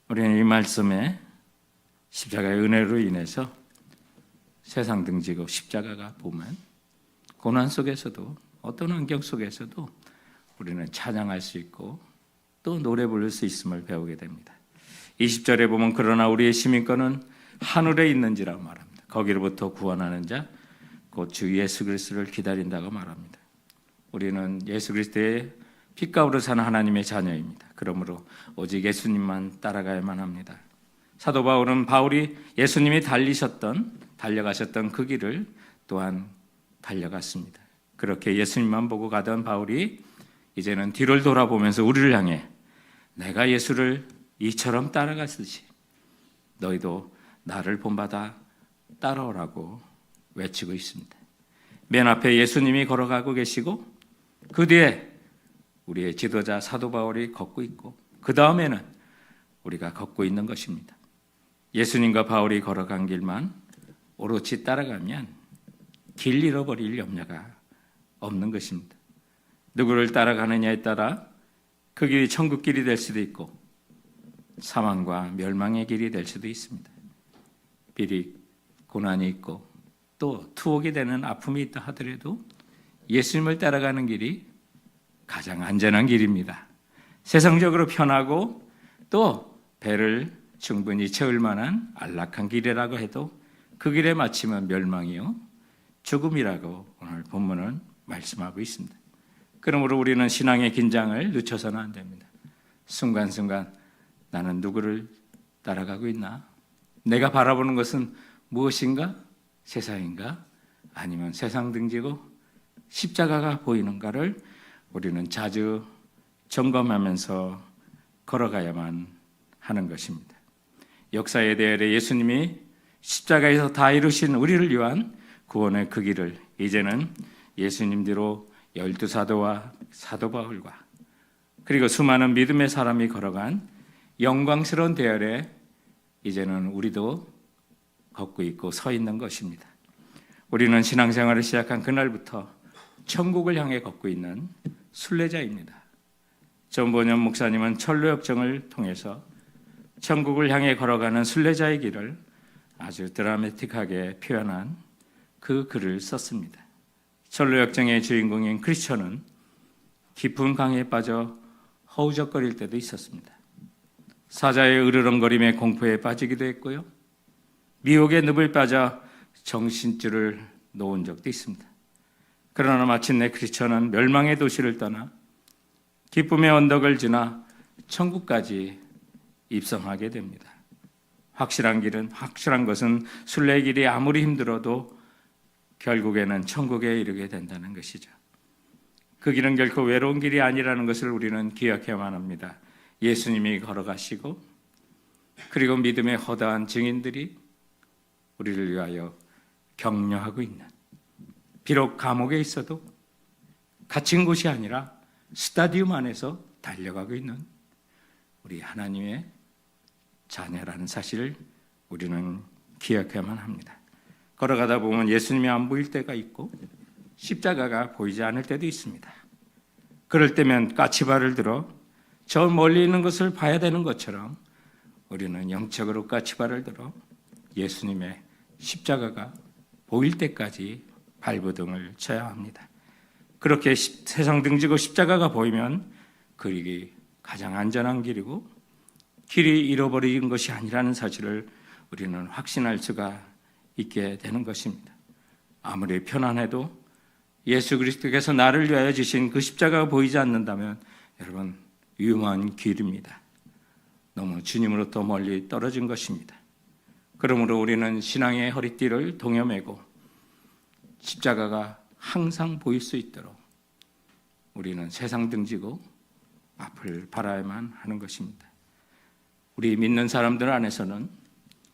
우리는 이 말씀에 십자가의 은혜로 인해서 세상 등지고 십자가가 보면 고난 속에서도 어떤 환경 속에서도 우리는 찬양할 수 있고 또 노래 부를 수 있음을 배우게 됩니다. 20절에 보면 그러나 우리의 시민권은 하늘에 있는지라고 말합니다. 거기로부터 구원하는 자 곧 주 예수 그리스도를 기다린다고 말합니다. 우리는 예수 그리스도의 빛가루로 사는 하나님의 자녀입니다. 그러므로 오직 예수님만 따라가야만 합니다. 사도 바울은 바울이 예수님이 달려가셨던 그 길을 또한 달려갔습니다. 그렇게 예수님만 보고 가던 바울이 이제는 뒤를 돌아보면서 우리를 향해 내가 예수를 이처럼 따라갔듯이 너희도 나를 본받아 따라오라고 외치고 있습니다. 맨 앞에 예수님이 걸어가고 계시고 그 뒤에 우리의 지도자 사도 바울이 걷고 있고 그 다음에는 우리가 걷고 있는 것입니다. 예수님과 바울이 걸어간 길만 오롯이 따라가면 길 잃어버릴 염려가 없는 것입니다. 누구를 따라가느냐에 따라 그 길이 천국 길이 될 수도 있고 사망과 멸망의 길이 될 수도 있습니다. 비리, 고난이 있고 또 투옥이 되는 아픔이 있다 하더라도 예수님을 따라가는 길이 가장 안전한 길입니다. 세상적으로 편하고 또 배를 충분히 채울 만한 안락한 길이라고 해도 그 길에 마치면 멸망이요 죽음이라고 오늘 본문은 말씀하고 있습니다. 그러므로 우리는 신앙의 긴장을 늦춰서는 안 됩니다. 순간순간 나는 누구를 따라가고 있나? 내가 바라보는 것은 무엇인가? 세상인가? 아니면 세상 등지고 십자가가 보이는가를 우리는 자주 점검하면서 걸어가야만 하는 것입니다. 역사에 대해 예수님이 십자가에서 다 이루신 우리를 위한 구원의 그 길을 이제는 예수님대로 12사도와 사도 바울과 그리고 수많은 믿음의 사람이 걸어간 영광스러운 대열에 이제는 우리도 걷고 있고 서 있는 것입니다. 우리는 신앙생활을 시작한 그날부터 천국을 향해 걷고 있는 순례자입니다. 전본현 목사님은 철로역정을 통해서 천국을 향해 걸어가는 순례자의 길을 아주 드라마틱하게 표현한 그 글을 썼습니다. 철로역정의 주인공인 크리스천은 깊은 강에 빠져 허우적거릴 때도 있었습니다. 사자의 으르렁거림에 공포에 빠지기도 했고요. 미혹의 늪을 빠져 정신줄을 놓은 적도 있습니다. 그러나 마침내 크리스천은 멸망의 도시를 떠나 기쁨의 언덕을 지나 천국까지 입성하게 됩니다. 확실한 것은 순례의 길이 아무리 힘들어도 결국에는 천국에 이르게 된다는 것이죠. 그 길은 결코 외로운 길이 아니라는 것을 우리는 기억해야만 합니다. 예수님이 걸어가시고 그리고 믿음의 허다한 증인들이 우리를 위하여 격려하고 있는, 비록 감옥에 있어도 갇힌 곳이 아니라 스타디움 안에서 달려가고 있는 우리 하나님의 자녀라는 사실을 우리는 기억해야만 합니다. 걸어가다 보면 예수님이 안 보일 때가 있고 십자가가 보이지 않을 때도 있습니다. 그럴 때면 까치발을 들어 저 멀리 있는 것을 봐야 되는 것처럼 우리는 영적으로 까치발을 들어 예수님의 십자가가 보일 때까지 발버둥을 쳐야 합니다. 그렇게 세상 등지고 십자가가 보이면 그 길이 가장 안전한 길이고 길이 잃어버린 것이 아니라는 사실을 우리는 확신할 수가 있게 되는 것입니다. 아무리 편안해도 예수 그리스도께서 나를 위하여 주신 그 십자가가 보이지 않는다면 여러분 위험한 길입니다. 너무 주님으로부터 멀리 떨어진 것입니다. 그러므로 우리는 신앙의 허리띠를 동여매고 십자가가 항상 보일 수 있도록 우리는 세상 등지고 앞을 바라야만 하는 것입니다. 우리 믿는 사람들 안에서는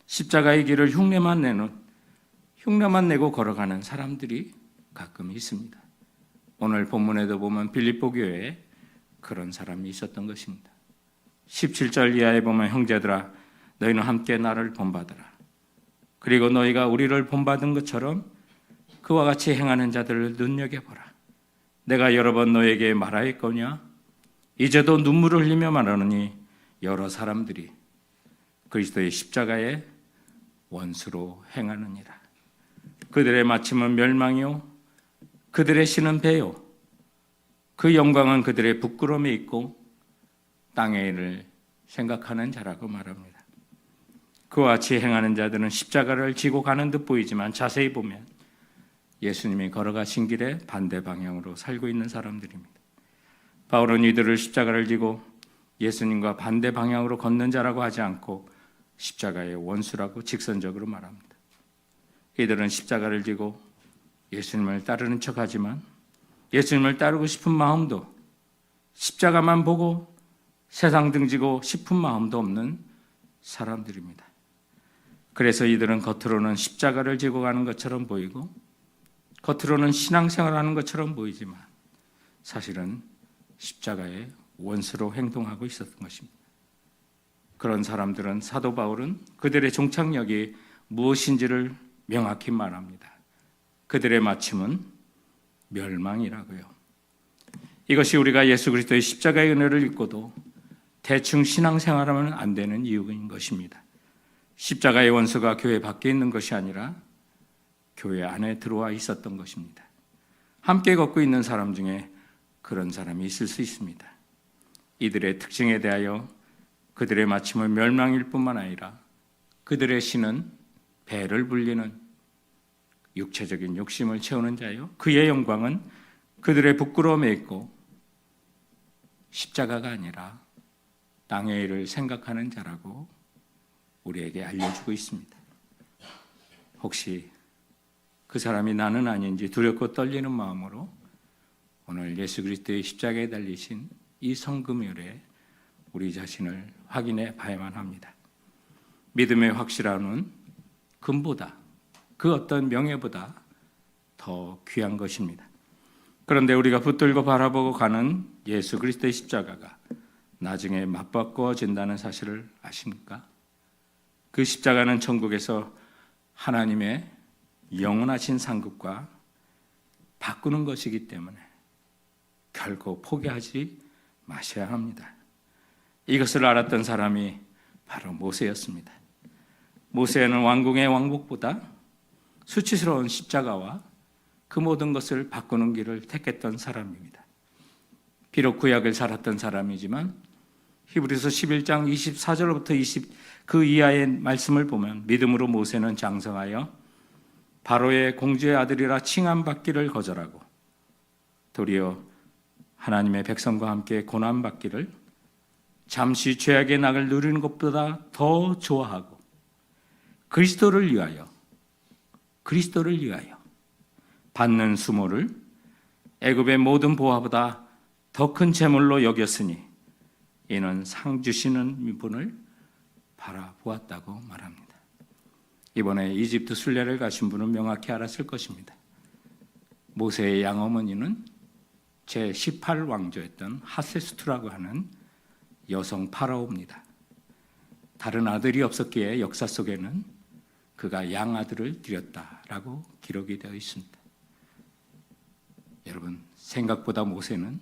십자가의 길을 흉내만 내고 걸어가는 사람들이 가끔 있습니다. 오늘 본문에도 보면 빌립보 교회에 그런 사람이 있었던 것입니다. 17절 이하에 보면 형제들아 너희는 함께 나를 본받으라. 그리고 너희가 우리를 본받은 것처럼 그와 같이 행하는 자들을 눈여겨보라. 내가 여러 번 너에게 말하였거냐? 이제도 눈물을 흘리며 말하노니 여러 사람들이 그리스도의 십자가의 원수로 행하느니라. 그들의 마침은 멸망이요 그들의 신은 배요 그 영광은 그들의 부끄러움에 있고 땅의 일을 생각하는 자라고 말합니다. 그와 같이 행하는 자들은 십자가를 지고 가는 듯 보이지만 자세히 보면 예수님이 걸어가신 길의 반대 방향으로 살고 있는 사람들입니다. 바울은 이들을 십자가를 지고 예수님과 반대 방향으로 걷는 자라고 하지 않고 십자가의 원수라고 직선적으로 말합니다. 이들은 십자가를 지고 예수님을 따르는 척하지만 예수님을 따르고 싶은 마음도 십자가만 보고 세상 등지고 싶은 마음도 없는 사람들입니다. 그래서 이들은 겉으로는 십자가를 지고 가는 것처럼 보이고 겉으로는 신앙생활하는 것처럼 보이지만 사실은 십자가의 원수로 행동하고 있었던 것입니다. 그런 사람들은 사도 바울은 그들의 종착역이 무엇인지를 명확히 말합니다. 그들의 마침은 멸망이라고요. 이것이 우리가 예수 그리스도의 십자가의 은혜를 입고도 대충 신앙생활하면 안 되는 이유인 것입니다. 십자가의 원수가 교회 밖에 있는 것이 아니라 교회 안에 들어와 있었던 것입니다. 함께 걷고 있는 사람 중에 그런 사람이 있을 수 있습니다. 이들의 특징에 대하여 그들의 마침은 멸망일 뿐만 아니라 그들의 신은 배를 불리는 육체적인 욕심을 채우는 자요 그의 영광은 그들의 부끄러움에 있고 십자가가 아니라 땅의 일을 생각하는 자라고 우리에게 알려주고 있습니다. 혹시 그 사람이 나는 아닌지 두렵고 떨리는 마음으로 오늘 예수 그리스도의 십자가에 달리신 이 성금요일에 우리 자신을 확인해 봐야만 합니다. 믿음의 확실함은 금보다 그 어떤 명예보다 더 귀한 것입니다. 그런데 우리가 붙들고 바라보고 가는 예수 그리스도의 십자가가 나중에 맞바꿔진다는 사실을 아십니까? 그 십자가는 천국에서 하나님의 영원하신 상급과 바꾸는 것이기 때문에 결코 포기하지 마셔야 합니다. 이것을 알았던 사람이 바로 모세였습니다. 모세는 왕궁의 왕복보다 수치스러운 십자가와 그 모든 것을 바꾸는 길을 택했던 사람입니다. 비록 구약을 살았던 사람이지만 히브리서 11장 24절부터 그 이하의 말씀을 보면 믿음으로 모세는 장성하여 바로의 공주의 아들이라 칭함받기를 거절하고 도리어 하나님의 백성과 함께 고난받기를 잠시 죄악의 낙을 누리는 것보다 더 좋아하고 그리스도를 위하여 받는 수모를 애굽의 모든 보화보다 더 큰 재물로 여겼으니 이는 상 주시는 분을 바라보았다고 말합니다. 이번에 이집트 순례를 가신 분은 명확히 알았을 것입니다. 모세의 양어머니는 제18왕조였던 하세스투라고 하는 여성 파라오입니다. 다른 아들이 없었기에 역사 속에는 그가 양아들을 드렸다라고 기록이 되어 있습니다. 여러분, 생각보다 모세는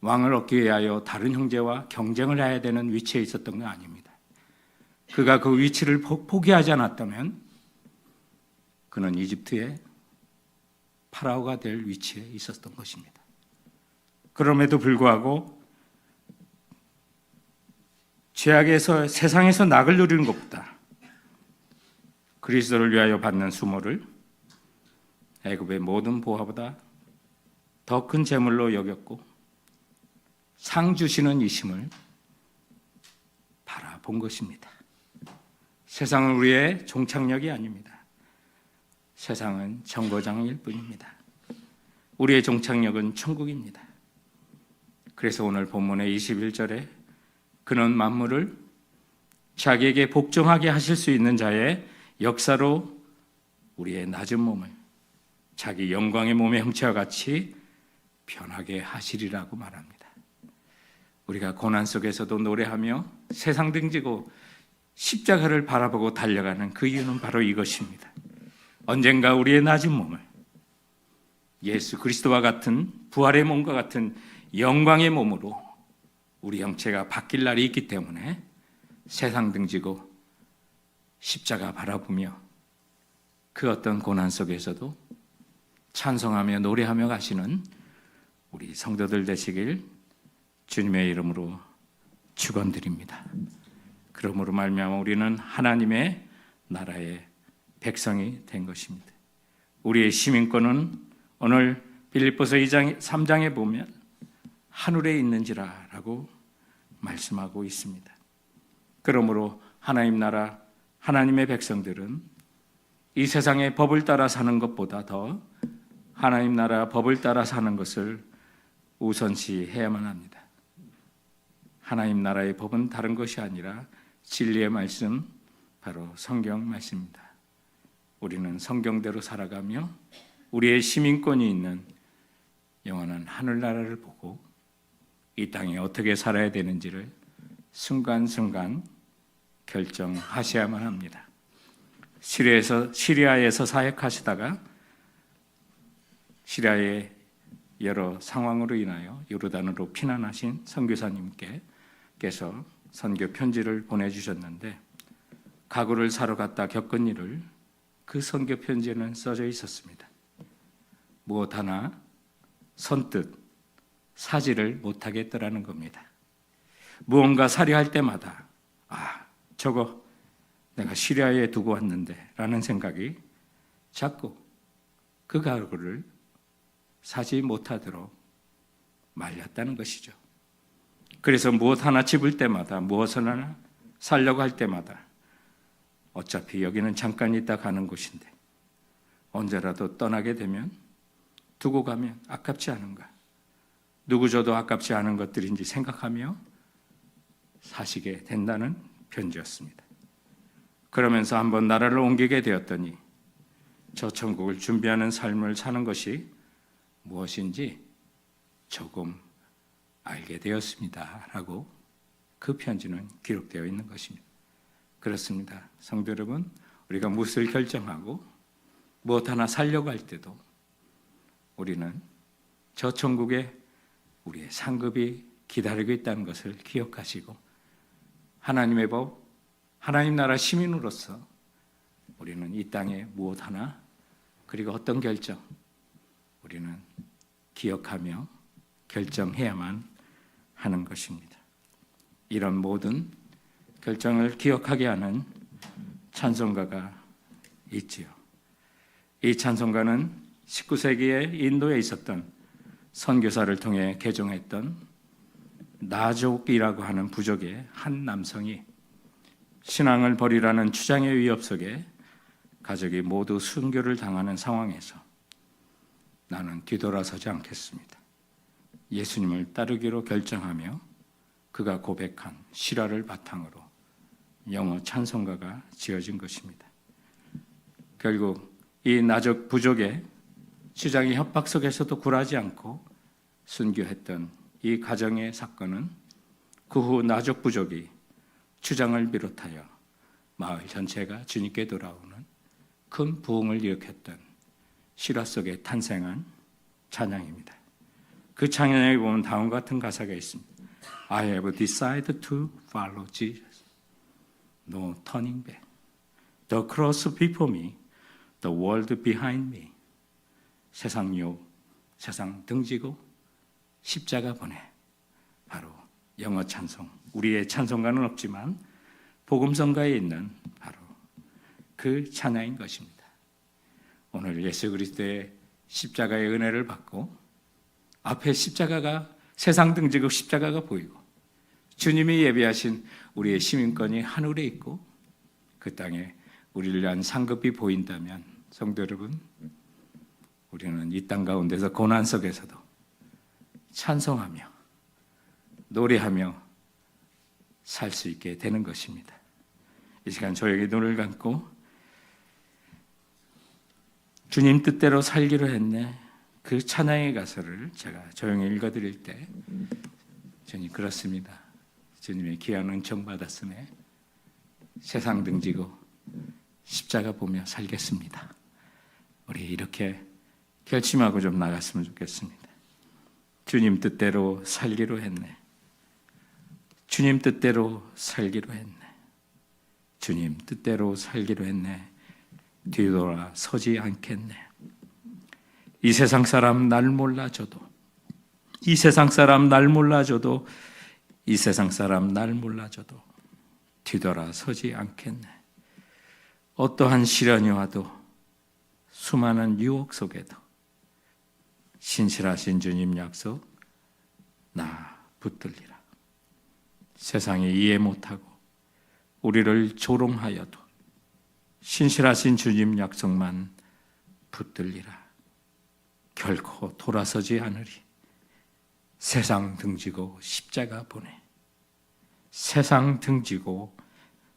왕을 얻기 위하여 다른 형제와 경쟁을 해야 되는 위치에 있었던 거 아닙니다. 그가 그 위치를 포기하지 않았다면 그는 이집트의 파라오가 될 위치에 있었던 것입니다. 그럼에도 불구하고 죄악에서 세상에서 낙을 누리는 것보다 그리스도를 위하여 받는 수모를 애굽의 모든 보화보다 더 큰 재물로 여겼고 상 주시는 이심을 바라본 것입니다. 세상은 우리의 종착역이 아닙니다. 세상은 정거장일 뿐입니다. 우리의 종착역은 천국입니다. 그래서 오늘 본문의 21절에 그는 만물을 자기에게 복종하게 하실 수 있는 자의 역사로 우리의 낮은 몸을 자기 영광의 몸의 형체와 같이 변하게 하시리라고 말합니다. 우리가 고난 속에서도 노래하며 세상 등지고 십자가를 바라보고 달려가는 그 이유는 바로 이것입니다. 언젠가 우리의 낮은 몸을 예수 그리스도와 같은 부활의 몸과 같은 영광의 몸으로 우리 형체가 바뀔 날이 있기 때문에 세상 등지고 십자가 바라보며 그 어떤 고난 속에서도 찬송하며 노래하며 가시는 우리 성도들 되시길 주님의 이름으로 축원드립니다. 그러므로 말미암아 우리는 하나님의 나라의 백성이 된 것입니다. 우리의 시민권은 오늘 빌립보서 3장에 보면 하늘에 있는지라라고 말씀하고 있습니다. 그러므로 하나님 나라, 하나님의 백성들은 이 세상의 법을 따라 사는 것보다 더 하나님 나라 법을 따라 사는 것을 우선시해야만 합니다. 하나님 나라의 법은 다른 것이 아니라 진리의 말씀, 바로 성경 말씀입니다. 우리는 성경대로 살아가며 우리의 시민권이 있는 영원한 하늘나라를 보고 이 땅에 어떻게 살아야 되는지를 순간순간 결정하셔야만 합니다. 시리아에서 사역하시다가 시리아의 여러 상황으로 인하여 요르단으로 피난하신 선교사님께서 선교 편지를 보내주셨는데 가구를 사러 갔다 겪은 일을 그 선교 편지에는 써져 있었습니다. 무엇 하나 선뜻 사지를 못하겠더라는 겁니다. 무언가 사려 할 때마다 저거 내가 시리아에 두고 왔는데 라는 생각이 자꾸 그 가구를 사지 못하도록 말렸다는 것이죠. 그래서 무엇 하나 집을 때마다 무엇을 하나 살려고 할 때마다 어차피 여기는 잠깐 있다 가는 곳인데 언제라도 떠나게 되면 두고 가면 아깝지 않은가, 누구 줘도 아깝지 않은 것들인지 생각하며 사시게 된다는 편지였습니다. 그러면서 한번 나라를 옮기게 되었더니 저 천국을 준비하는 삶을 사는 것이 무엇인지 조금 알게 되었습니다 라고 그 편지는 기록되어 있는 것입니다. 그렇습니다. 성도 여러분, 우리가 무엇을 결정하고 무엇 하나 살려고 할 때도 우리는 저 천국에 우리의 상급이 기다리고 있다는 것을 기억하시고 하나님의 법, 하나님 나라 시민으로서 우리는 이 땅에 무엇 하나 그리고 어떤 결정 우리는 기억하며 결정해야만 하는 것입니다. 이런 모든 결정을 기억하게 하는 찬송가가 있지요. 이 찬송가는 19세기에 인도에 있었던 선교사를 통해 개종했던 나족이라고 하는 부족의 한 남성이 신앙을 버리라는 주장의 위협 속에 가족이 모두 순교를 당하는 상황에서 나는 뒤돌아서지 않겠습니다. 예수님을 따르기로 결정하며 그가 고백한 실화를 바탕으로 영어 찬송가가 지어진 것입니다. 결국 이 나족 부족의 주장의 협박 속에서도 굴하지 않고 순교했던 이 가정의 사건은 그 후 나족 부족이 주장을 비롯하여 마을 전체가 주님께 돌아오는 큰 부흥을 일으켰던 실화 속에 탄생한 찬양입니다. 그 찬양에 보면 다음과 같은 가사가 있습니다. I have decided to follow Jesus. No turning back. The cross before me, the world behind me. 세상 등지고 십자가 보내. 바로 영어 찬송. 우리의 찬송가는 없지만 복음성가에 있는 바로 그 찬양인 것입니다. 오늘 예수 그리스도의 십자가의 은혜를 받고 앞에 십자가가 세상 등지고 십자가가 보이고 주님이 예비하신 우리의 시민권이 하늘에 있고 그 땅에 우리를 위한 상급이 보인다면 성도 여러분, 우리는 이 땅 가운데서 고난 속에서도 찬송하며 노래하며 살 수 있게 되는 것입니다. 이 시간 저에게 눈을 감고 주님 뜻대로 살기로 했네, 그 찬양의 가사를 제가 조용히 읽어드릴 때 주님 그렇습니다. 주님의 귀한 은총 받았음에 세상 등지고 십자가 보며 살겠습니다. 우리 이렇게 결심하고 좀 나갔으면 좋겠습니다. 주님 뜻대로 살기로 했네. 주님 뜻대로 살기로 했네. 주님 뜻대로 살기로 했네. 뒤돌아 서지 않겠네. 이 세상 사람 날 몰라줘도, 이 세상 사람 날 몰라줘도, 이 세상 사람 날 몰라줘도 뒤돌아 서지 않겠네. 어떠한 시련이 와도, 수많은 유혹 속에도 신실하신 주님 약속, 나 붙들리라. 세상이 이해 못하고 우리를 조롱하여도 신실하신 주님 약속만 붙들리라. 결코 돌아서지 않으리. 세상 등지고 십자가 보내. 세상 등지고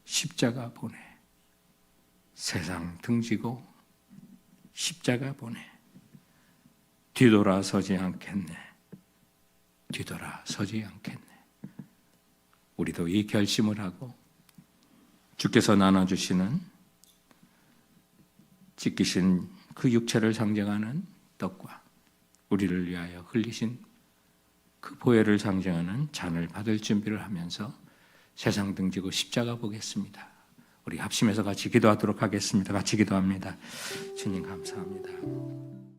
십자가 보내. 세상 등지고 십자가 보내. 뒤돌아서지 않겠네. 뒤돌아서지 않겠네. 우리도 이 결심을 하고 주께서 나눠주시는 찢기신 그 육체를 상징하는 떡과 우리를 위하여 흘리신 그 보혈을 상징하는 잔을 받을 준비를 하면서 세상 등지고 십자가 보겠습니다. 우리 합심해서 같이 기도하도록 하겠습니다. 같이 기도합니다. 주님 감사합니다.